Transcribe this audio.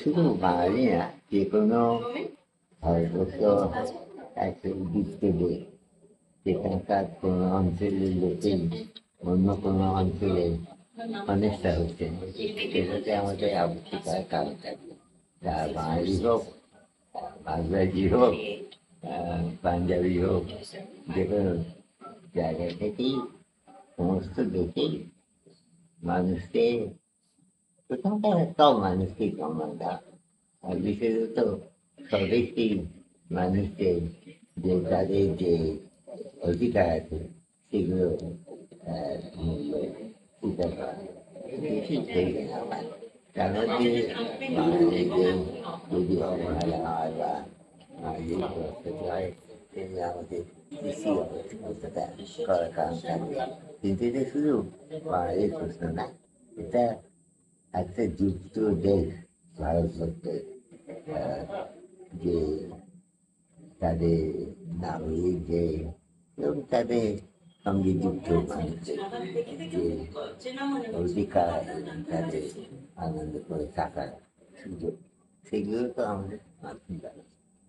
শুধু বাঙালি না, যে কোনো ভারতবর্ষ একটা দিক থেকে সেখানকার কোনো অঞ্চলের লোকেই অন্য কোনো অঞ্চলে অনিষ্টা হচ্ছে, সেটাতে আমাদের আবশ্যিকার কারণ থাকে। তা বাঙালি হোক, বাংলাদেশি হোক, পাঞ্জাবি হোক, যে কোনো জায়গা থেকেই সমস্ত দেশেই মানুষকে কোথাকার সব মানুষকেই সম্মান দেওয়া, আর বিশেষত স্বদেশী মানুষকে যে তাদের যে অধিকার আছে সেগুলো মূল্য স্বীকার করা বেশি প্রয়োজন আমার। তার মধ্যে বাঙালিদের যদি অবহেলা হয় বা বাঙালির প্রস্তুতি হয়, সেগুলো আমাদের কৃষি অবস্থাটা করার কারণ থাকবে। কিন্তু এটা শুধু বাঙালির প্রশ্ন না, এটা একটা যুক্ত দেশ ভারতবর্ষ, যে তাদের নাগরিক যে এবং তাদের সঙ্গে যুক্ত মানুষদের যে অধিকার এবং তাদের আনন্দ করে থাকার সুযোগ, সেগুলো তো আমাদের মাতৃভাষা।